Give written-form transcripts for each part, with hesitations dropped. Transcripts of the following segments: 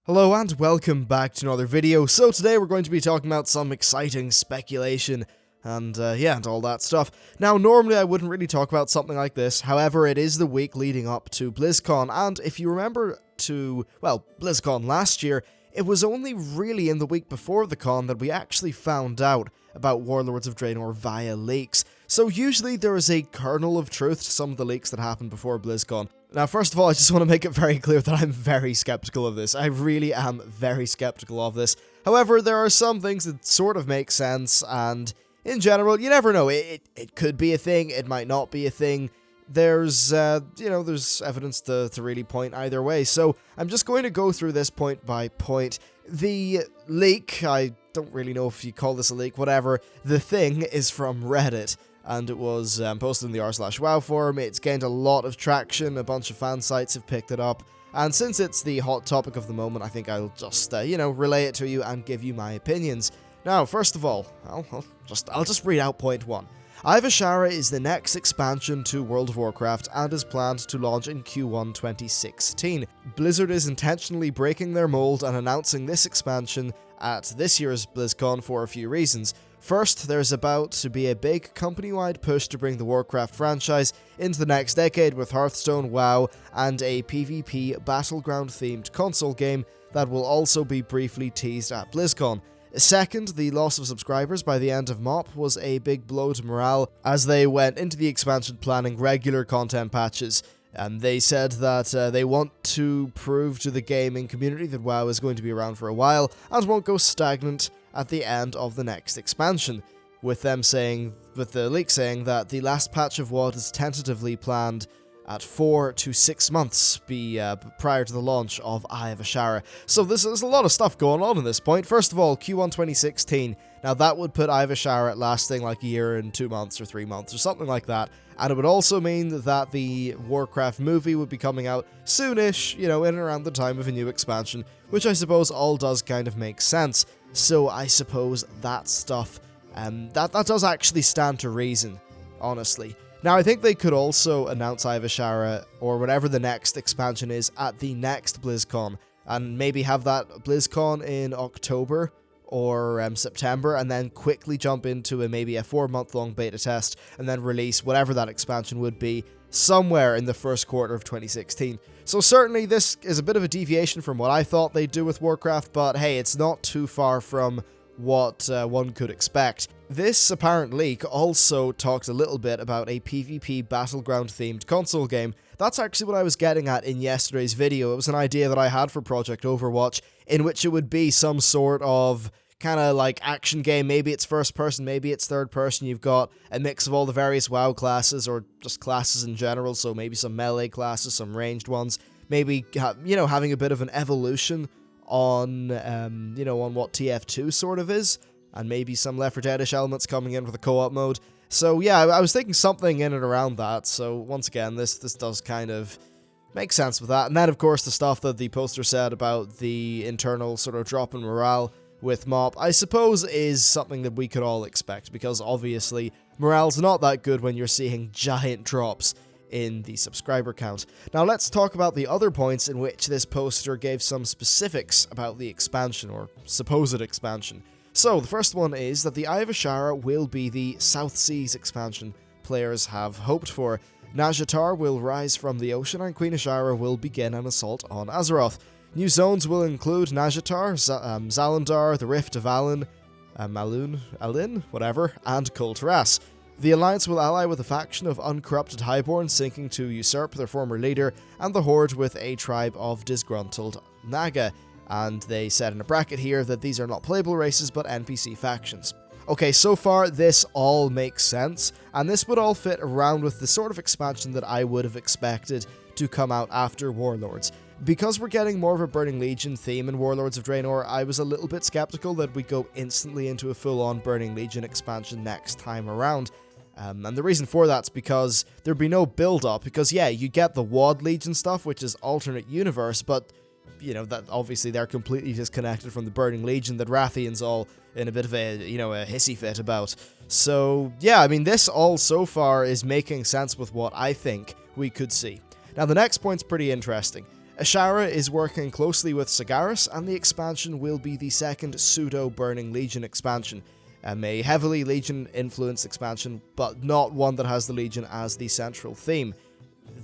Hello and welcome back to another video. So today we're going to be talking about some exciting speculation and and all that stuff. Now normally I wouldn't really talk about something like this, however it is the week leading up to BlizzCon, and if you remember BlizzCon last year, it was only really in the week before the con that we actually found out about Warlords of Draenor via leaks. So usually there is a kernel of truth to some of the leaks that happened before BlizzCon. Now, first of all, I just want to make it very clear that I'm very skeptical of this. I really am very skeptical of this. However, there are some things that sort of make sense, and in general, you never know. It could be a thing, it might not be a thing. There's evidence to really point either way. So I'm just going to go through this point by point. The leak, I don't really know if you call this a leak, whatever. The thing is from Reddit, and it was posted in the r/WoW forum. It's gained a lot of traction, a bunch of fan sites have picked it up, and since it's the hot topic of the moment, I think I'll just, relay it to you and give you my opinions. Now, first of all, I'll just read out point one. Azshara is the next expansion to World of Warcraft and is planned to launch in Q1 2016. Blizzard is intentionally breaking their mold and announcing this expansion at this year's BlizzCon for a few reasons. First, there's about to be a big company-wide push to bring the Warcraft franchise into the next decade with Hearthstone, WoW, and a PvP battleground-themed console game that will also be briefly teased at BlizzCon. Second, the loss of subscribers by the end of MoP was a big blow to morale as they went into the expansion planning regular content patches. They said that they want to prove to the gaming community that WoW is going to be around for a while and won't go stagnant at the end of the next expansion, with the leak saying that the last patch of WoD is tentatively planned at 4 to 6 months prior to the launch of Eye of Azshara. So there's a lot of stuff going on at this point. First of all, Q1 2016. Now that would put Eye of Azshara lasting like a year and 2 months or 3 months or something like that. And it would also mean that the Warcraft movie would be coming out soonish, in and around the time of a new expansion, which I suppose all does kind of make sense. So I suppose that stuff, that does actually stand to reason, honestly. Now, I think they could also announce Eye of Azshara, or whatever the next expansion is, at the next BlizzCon, and maybe have that BlizzCon in October or September, and then quickly jump into maybe a 4-month-long beta test, and then release whatever that expansion would be somewhere in the first quarter of 2016. So certainly this is a bit of a deviation from what I thought they'd do with Warcraft, but hey, it's not too far from what one could expect. This apparent leak also talked a little bit about a PvP battleground-themed console game. That's actually what I was getting at in yesterday's video. It was an idea that I had for Project Overwatch, in which it would be some sort of kind of like action game. Maybe it's first person, maybe it's third person. You've got a mix of all the various WoW classes, or just classes in general, so maybe some melee classes, some ranged ones, maybe, having a bit of an evolution on, on what TF2 sort of is, and maybe some Left 4 Dead-ish elements coming in with a co-op mode. So yeah, I was thinking something in and around that, so once again, this does kind of make sense with that. And then, of course, the stuff that the poster said about the internal sort of drop in morale with MoP, I suppose is something that we could all expect, because obviously morale's not that good when you're seeing giant drops in the subscriber count. Now let's talk about the other points in which this poster gave some specifics about the expansion, or supposed expansion. So the first one is that the Eye of Azshara will be the South Seas expansion players have hoped for. Nazjatar will rise from the ocean and Queen Azshara will begin an assault on Azeroth. New zones will include Nazjatar, Zalandar, the Rift of Alin, Alin, whatever, and Kulturas. The Alliance will ally with a faction of uncorrupted Highborn seeking to usurp their former leader, and the Horde with a tribe of disgruntled Naga. And they said in a bracket here that these are not playable races but NPC factions. Okay, so far this all makes sense, and this would all fit around with the sort of expansion that I would have expected to come out after Warlords. Because we're getting more of a Burning Legion theme in Warlords of Draenor, I was a little bit skeptical that we'd go instantly into a full-on Burning Legion expansion next time around. And the reason for that's because there'd be no build-up, because yeah, you get the WoD Legion stuff, which is alternate universe, but that obviously they're completely disconnected from the Burning Legion that Rathian's all in a bit of a, a hissy fit about. So yeah, I mean, this all so far is making sense with what I think we could see. Now the next point's pretty interesting. Azshara is working closely with Sagaris, and the expansion will be the second pseudo-Burning Legion expansion. A heavily Legion-influenced expansion, but not one that has the Legion as the central theme.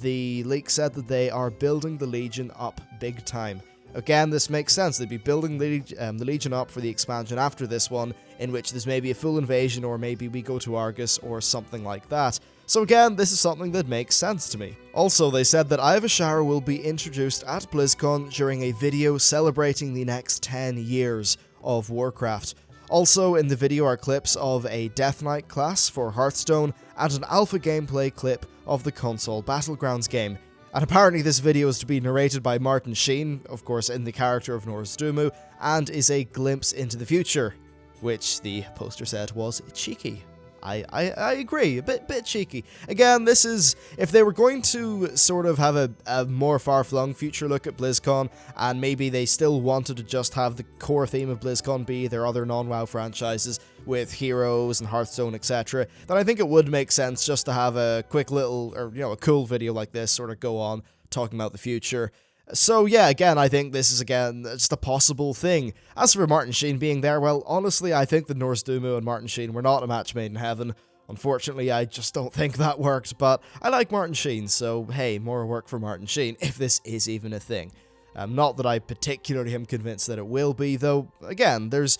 The leak said that they are building the Legion up big time. Again, this makes sense. They'd be building the Legion up for the expansion after this one, in which there's maybe a full invasion, or maybe we go to Argus, or something like that. So again, this is something that makes sense to me. Also, they said that Eye of Azshara will be introduced at BlizzCon during a video celebrating the next 10 years of Warcraft. Also in the video are clips of a Death Knight class for Hearthstone and an alpha gameplay clip of the console Battlegrounds game. And apparently this video is to be narrated by Martin Sheen, of course in the character of Nozdormu, and is a glimpse into the future, which the poster said was cheeky. I agree, a bit cheeky. Again, this is, if they were going to sort of have a more far-flung future look at BlizzCon, and maybe they still wanted to just have the core theme of BlizzCon be their other non-WoW franchises, with Heroes and Hearthstone, etc., then I think it would make sense just to have a quick little, or a cool video like this sort of go on, talking about the future. So yeah, again, I think this is, again, just a possible thing. As for Martin Sheen being there, well, honestly, I think that Nozdormu and Martin Sheen were not a match made in heaven. Unfortunately, I just don't think that worked, but I like Martin Sheen, so hey, more work for Martin Sheen, if this is even a thing. Not that I particularly am convinced that it will be, though, again, there's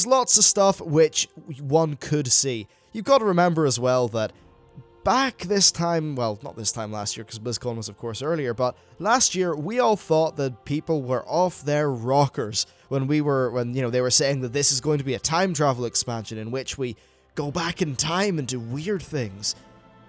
lots of stuff which one could see. You've got to remember as well that back this time, well, not this time last year, because BlizzCon was of course earlier, but last year we all thought that people were off their rockers when they were saying that this is going to be a time travel expansion in which we go back in time and do weird things.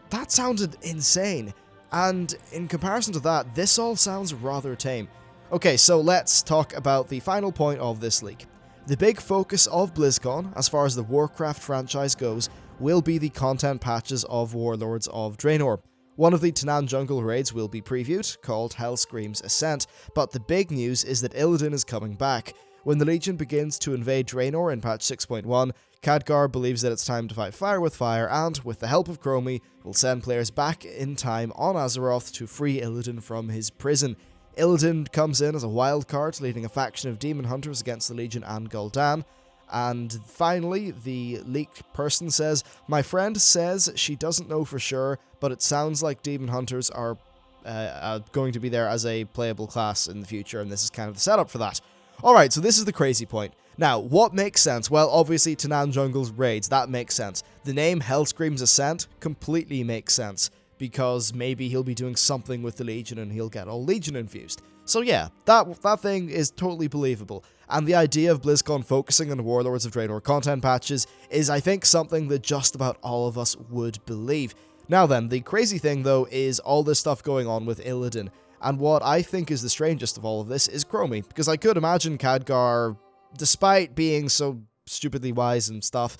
That sounded insane, and in comparison to that, this all sounds rather tame. Okay, so let's talk about the final point of this leak. The big focus of BlizzCon, as far as the Warcraft franchise goes, will be the content patches of Warlords of Draenor. One of the Tanaan jungle raids will be previewed, called Hellscream's Ascent, but the big news is that Illidan is coming back. When the Legion begins to invade Draenor in patch 6.1, Khadgar believes that it's time to fight fire with fire, and, with the help of Chromie, will send players back in time on Azeroth to free Illidan from his prison. Illidan comes in as a wild card, leading a faction of demon hunters against the Legion and Gul'dan. And finally, the leaked person says, "My friend says she doesn't know for sure, but it sounds like demon hunters are going to be there as a playable class in the future, and this is kind of the setup for that." Alright, so this is the crazy point. Now, what makes sense? Well, obviously, Tanaan Jungle's raids, that makes sense. The name Hellscream's Ascent completely makes sense, because maybe he'll be doing something with the Legion and he'll get all Legion infused. So yeah, that thing is totally believable. And the idea of BlizzCon focusing on Warlords of Draenor content patches is, I think, something that just about all of us would believe. Now then, the crazy thing though is all this stuff going on with Illidan. And what I think is the strangest of all of this is Chromie, because I could imagine Khadgar, despite being so stupidly wise and stuff,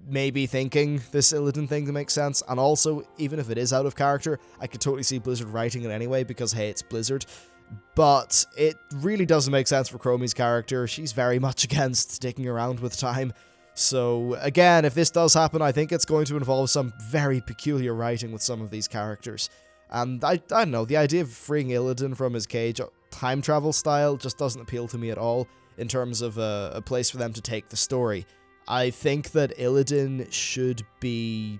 maybe thinking this Illidan thing makes sense, and also, even if it is out of character, I could totally see Blizzard writing it anyway, because hey, it's Blizzard. But it really doesn't make sense for Chromie's character. She's very much against sticking around with time. So again, if this does happen, I think it's going to involve some very peculiar writing with some of these characters. And I don't know, the idea of freeing Illidan from his cage, time travel style, just doesn't appeal to me at all in terms of a place for them to take the story. I think that Illidan should be,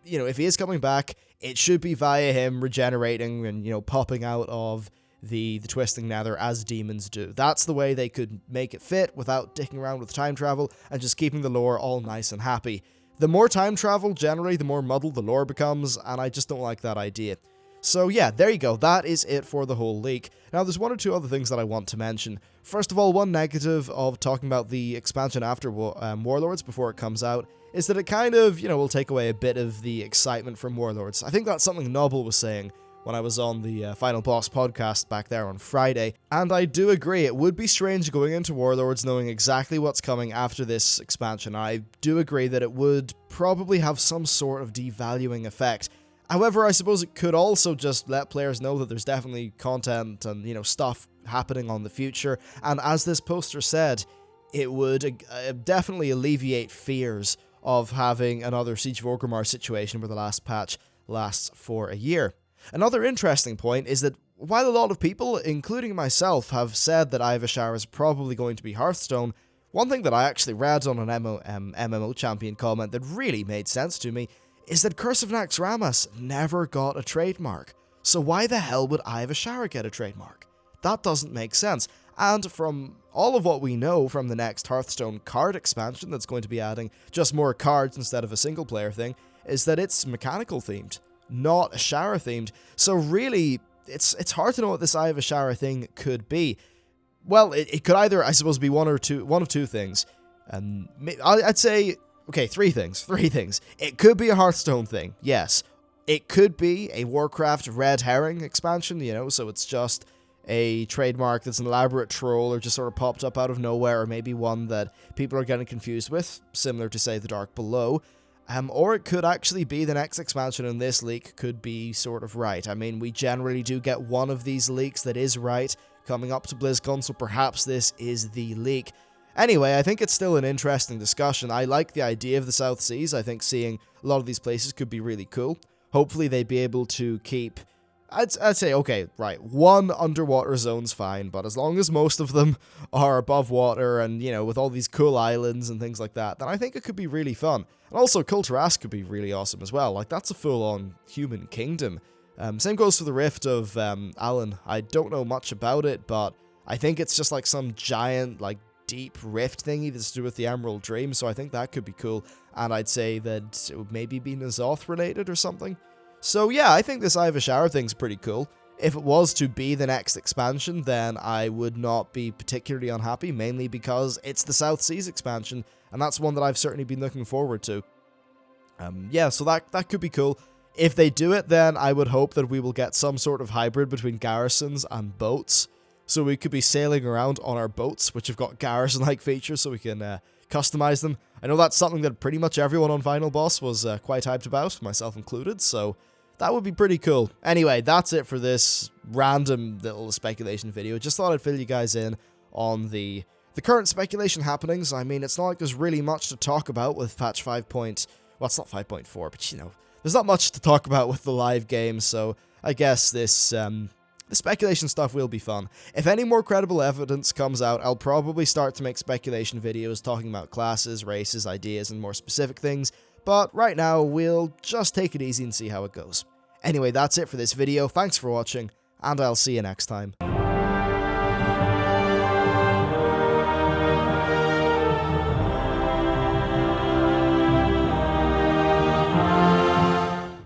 if he is coming back, it should be via him regenerating and, popping out of the Twisting Nether as demons do. That's the way they could make it fit without dicking around with time travel and just keeping the lore all nice and happy. The more time travel, generally, the more muddled the lore becomes, and I just don't like that idea. So yeah, there you go, that is it for the whole leak. Now there's one or two other things that I want to mention. First of all, one negative of talking about the expansion after Warlords before it comes out is that it kind of, will take away a bit of the excitement from Warlords. I think that's something Noble was saying when I was on the Final Boss podcast back there on Friday, and I do agree, it would be strange going into Warlords knowing exactly what's coming after this expansion. I do agree that it would probably have some sort of devaluing effect. However, I suppose it could also just let players know that there's definitely content and, stuff happening on the future, and as this poster said, it would definitely alleviate fears of having another Siege of Orgrimmar situation where the last patch lasts for a year. Another interesting point is that while a lot of people, including myself, have said that Azshara is probably going to be Hearthstone, one thing that I actually read on an MMO Champion comment that really made sense to me is that Curse of Naxxramas never got a trademark. So why the hell would Azshara get a trademark? That doesn't make sense. And from all of what we know from the next Hearthstone card expansion that's going to be adding just more cards instead of a single player thing, is that it's mechanical themed, not Azshara themed. So really, it's hard to know what this Azshara thing could be. Well, it could either, I suppose, be one of two things. I'd say, okay, three things. It could be a Hearthstone thing, yes. It could be a Warcraft red herring expansion, you know, so it's just a trademark that's an elaborate troll or just sort of popped up out of nowhere, or maybe one that people are getting confused with, similar to, say, the Dark Below. Or it could actually be the next expansion in this leak could be sort of right. I mean, we generally do get one of these leaks that is right coming up to BlizzCon, so perhaps this is the leak. Anyway, I think it's still an interesting discussion. I like the idea of the South Seas. I think seeing a lot of these places could be really cool. Hopefully they'd be able to keep... I'd say, okay, right, one underwater zone's fine, but as long as most of them are above water and, you know, with all these cool islands and things like that, then I think it could be really fun. And also, Kulturas could be really awesome as well. Like, that's a full-on human kingdom. Same goes for the Rift of Alan. I don't know much about it, but I think it's just like some giant, like, deep rift thingy that's to do with the Emerald Dream, so I think that could be cool. And I'd say that it would maybe be N'Zoth related or something. So yeah, I think this Azshara thing's pretty cool. If it was to be the next expansion, then I would not be particularly unhappy, mainly because it's the South Seas expansion, and that's one that I've certainly been looking forward to. Yeah, so that could be cool. If they do it, then I would hope that we will get some sort of hybrid between garrisons and boats, so we could be sailing around on our boats, which have got garrison-like features, so we can customize them. I know that's something that pretty much everyone on Final Boss was quite hyped about, myself included, so that would be pretty cool. Anyway, that's it for this random little speculation video. Just thought I'd fill you guys in on the current speculation happenings. I mean, it's not like there's really much to talk about with patch 5. Well, it's not 5.4, but you know, there's not much to talk about with the live game, so I guess this the speculation stuff will be fun. If any more credible evidence comes out, I'll probably start to make speculation videos talking about classes, races, ideas, and more specific things, but right now, we'll just take it easy and see how it goes. Anyway, that's it for this video. Thanks for watching, and I'll see you next time.